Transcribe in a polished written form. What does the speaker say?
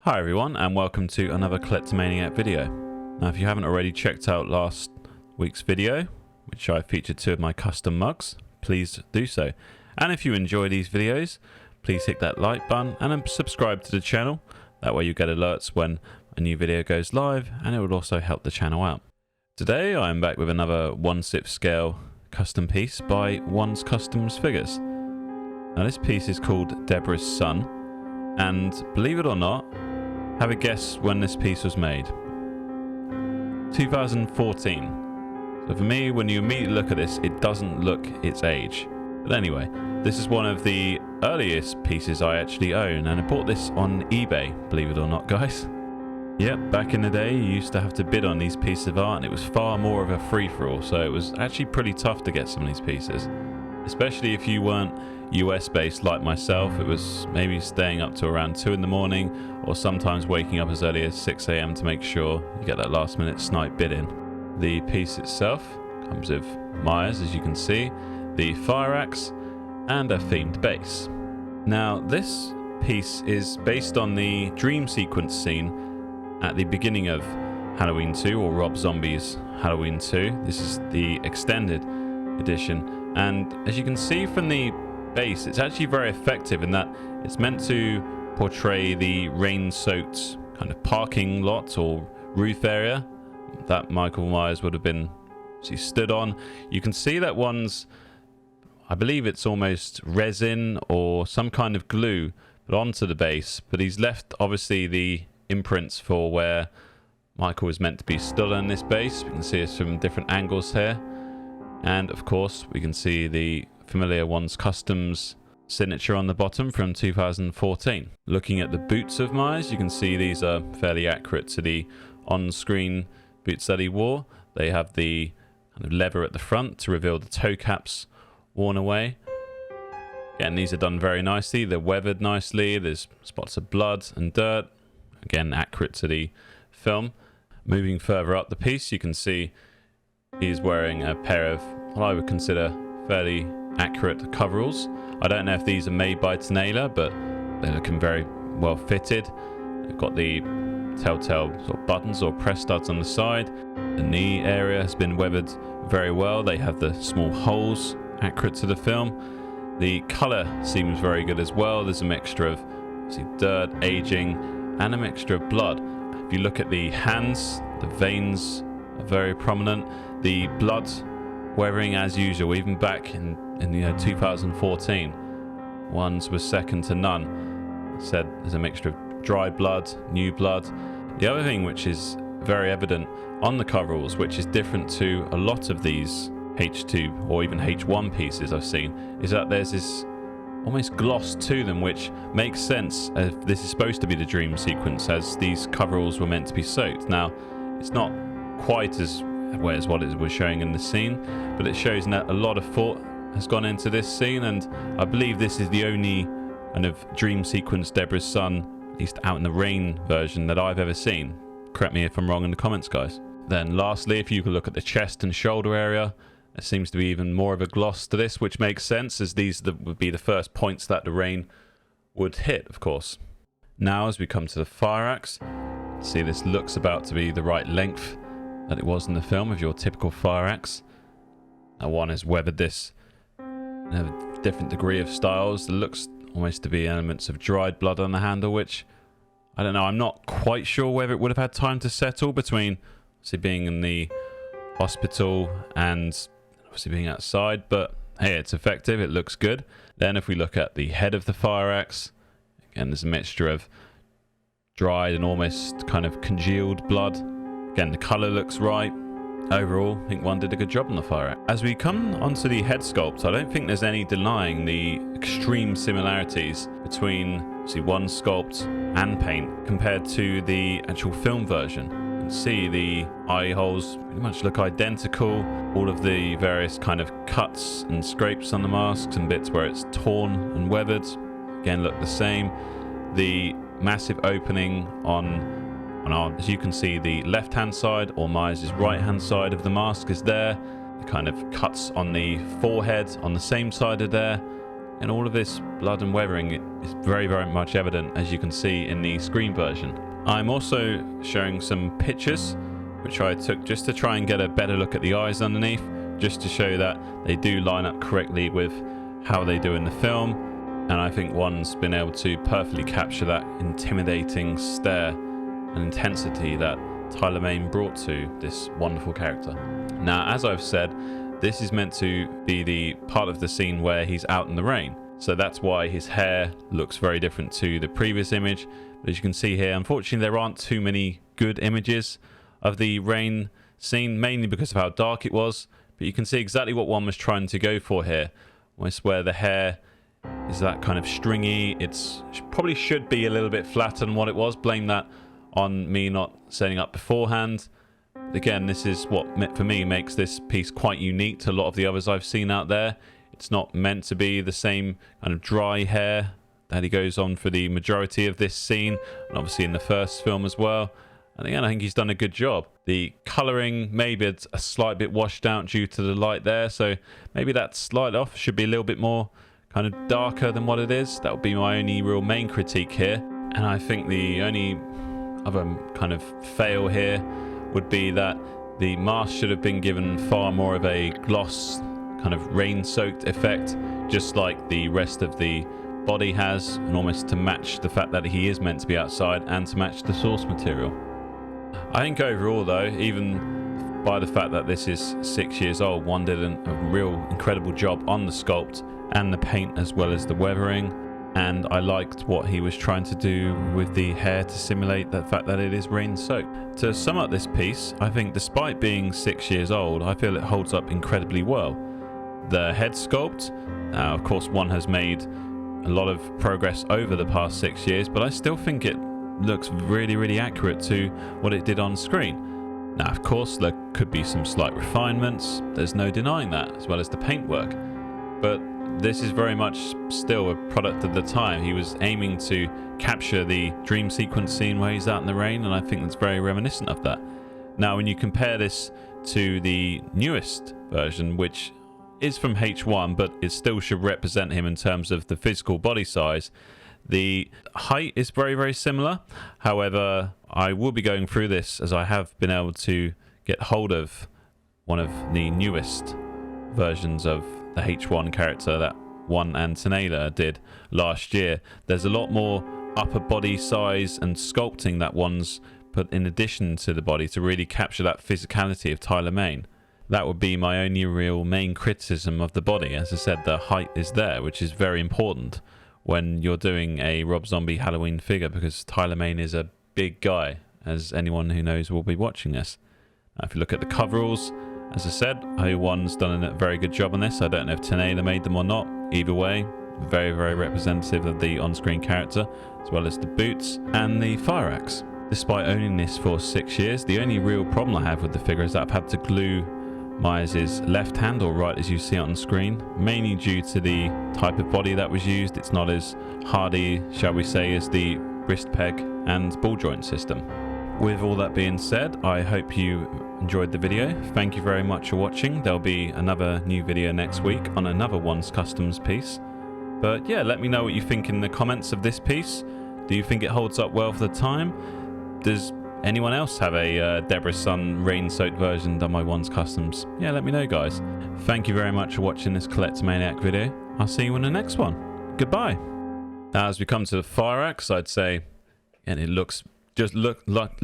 Hi everyone, and welcome to another Kollectormaniac video. Now if you haven't already checked out last week's video, which I featured two of my custom mugs, please do so. And if you enjoy these videos, please hit that like button and then subscribe to the channel. That way you get alerts when a new video goes live, and it would also help the channel out. Today I am back with another 1/6 scale custom piece by One's Customs Figures. Now this piece is called Deborah's Son, and believe it or not, have a guess when this piece was made. 2014. So for me, when you immediately look at this, it doesn't look its age. But anyway, this is one of the earliest pieces I actually own, and I bought this on eBay, believe it or not, guys. Yep, back in the day, you used to have to bid on these pieces of art, and it was far more of a free-for-all, so it was actually pretty tough to get some of these pieces. Especially if you weren't US based like myself. It was maybe staying up to around 2 in the morning, or sometimes waking up as early as 6 AM to make sure you get that last minute snipe bid in. The piece itself comes with Myers, as you can see, the fire axe, and a themed base. Now this piece is based on the dream sequence scene at the beginning of Halloween 2, or Rob Zombie's Halloween 2. This is the extended edition, and as you can see from the base, it's actually very effective in that it's meant to portray the rain-soaked kind of parking lot or roof area that Michael Myers would have been stood on. You can see that one's, I believe it's almost resin or some kind of glue put onto the base, but he's left obviously the imprints for where Michael was meant to be stood on this base. We can see it from different angles here, and of course we can see the familiar One's Customs signature on the bottom from 2014. Looking at the boots of Myers, you can see these are fairly accurate to the on-screen boots that he wore. They have the kind of leather at the front to reveal the toe caps worn away. Again, these are done very nicely. They're weathered nicely. There's spots of blood and dirt. Again, accurate to the film. Moving further up the piece, you can see he's wearing a pair of what I would consider fairly accurate coveralls. I don't know if these are made by Tenayla, but they're looking very well fitted. They've got the telltale sort of buttons or press studs on the side. The knee area has been weathered very well. They have the small holes accurate to the film. The color seems very good as well. There's a mixture of dirt, aging, and a mixture of blood. If you look at the hands, the veins are very prominent. The blood weathering as usual, even back in 2014. One's was second to none. Said there's a mixture of dry blood, new blood. The other thing which is very evident on the coveralls, which is different to a lot of these H2 or even H1 pieces I've seen, is that there's this almost gloss to them, which makes sense if this is supposed to be the dream sequence, as these coveralls were meant to be soaked. Now, it's not quite as whereas what it was showing in the scene, but it shows that a lot of thought has gone into this scene, and I believe this is the only kind of dream sequence Deborah's Son, at least out in the rain version, that I've ever seen. Correct me if I'm wrong in the comments, guys. Then lastly, if you can look at the chest and shoulder area, there seems to be even more of a gloss to this, which makes sense, as these would be the first points that the rain would hit, of course. Now as we come to the fire axe, see this looks about to be the right length that it was in the film of your typical fire axe. Now One has weathered this in a different degree of styles. It looks almost to be elements of dried blood on the handle, which I don't know, I'm not quite sure whether it would have had time to settle between obviously being in the hospital and obviously being outside, but hey, it's effective, it looks good. Then if we look at the head of the fire axe, again there's a mixture of dried and almost kind of congealed blood. Again, the colour looks right. Overall, I think One did a good job on the fire axe. As we come onto the head sculpt, I don't think there's any denying the extreme similarities between One sculpt and paint compared to the actual film version. You can see the eye holes pretty much look identical. All of the various kind of cuts and scrapes on the masks and bits where it's torn and weathered, again, look the same. The massive opening on our, as you can see, the left-hand side or Myers' right-hand side of the mask is there. The kind of cuts on the forehead on the same side are there. and all of this blood and weathering is very, very much evident, as you can see in the screen version. I'm also showing some pictures which I took just to try and get a better look at the eyes underneath, just to show that they do line up correctly with how they do in the film, and I think one's been able to perfectly capture that intimidating stare and intensity that Tyler Mane brought to this wonderful character. Now, as I've said, this is meant to be the part of the scene where he's out in the rain, so that's why his hair looks very different to the previous image. But as you can see here, unfortunately there aren't too many good images of the rain scene, mainly because of how dark it was, but you can see exactly what one was trying to go for here. It's where the hair is that kind of stringy. It's probably should be a little bit flatter than what it was. Blame that on me not setting up beforehand. But again, this is what for me makes this piece quite unique to a lot of the others I've seen out there. It's not meant to be the same kind of dry hair that he goes on for the majority of this scene, and obviously in the first film as well. And again, I think he's done a good job. The colouring, maybe it's a slight bit washed out due to the light there, so maybe that slight off should be a little bit more kind of darker than what it is. That would be my only real main critique here. And I think the only other kind of fail here would be that the mask should have been given far more of a gloss, kind of rain-soaked effect, just like the rest of the body has, and almost to match the fact that he is meant to be outside and to match the source material. I think overall though, even by the fact that this is 6 years old, one did a real incredible job on the sculpt and the paint as well as the weathering, and I liked what he was trying to do with the hair to simulate the fact that it is rain soaked. To sum up this piece, I think despite being 6 years old, I feel it holds up incredibly well. The head sculpt, of course one has made a lot of progress over the past 6 years, but I still think it looks really, really accurate to what it did on screen. Now, of course, there could be some slight refinements, there's no denying that, as well as the paintwork, but this is very much still a product of the time. He was aiming to capture the dream sequence scene where he's out in the rain, and I think that's very reminiscent of that. Now, when you compare this to the newest version, which is from H1, but it still should represent him in terms of the physical body size, the height is very, very similar. However, I will be going through this as I have been able to get hold of one of the newest versions of the H1 character that One and Tanela did last year. There's a lot more upper body size and sculpting that One's put in addition to the body to really capture that physicality of Tyler Mane. That would be my only real main criticism of the body. As I said, the height is there, which is very important when you're doing a Rob Zombie Halloween figure, because Tyler Mane is a big guy, as anyone who knows will be watching this. Now, if you look at the coveralls, as I said, O1's done a very good job on this. I don't know if Tanela made them or not. Either way, very, very representative of the on-screen character, as well as the boots and the fire axe. Despite owning this for 6 years, the only real problem I have with the figure is that I've had to glue Myers' left hand, or right as you see on screen, mainly due to the type of body that was used. It's not as hardy, shall we say, as the wrist peg and ball joint system. With all that being said, I hope you enjoyed the video. Thank you very much for watching. There'll be another new video next week on another One's Customs piece. But yeah, let me know what you think in the comments of this piece. Do you think it holds up well for the time? Does anyone else have a Deborahs Son rain-soaked version done by One's Customs? Yeah, let me know, guys. Thank you very much for watching this Kollectormaniac video. I'll see you in the next one. Goodbye. Now, as we come to the fire axe, I'd say, and it looks just look like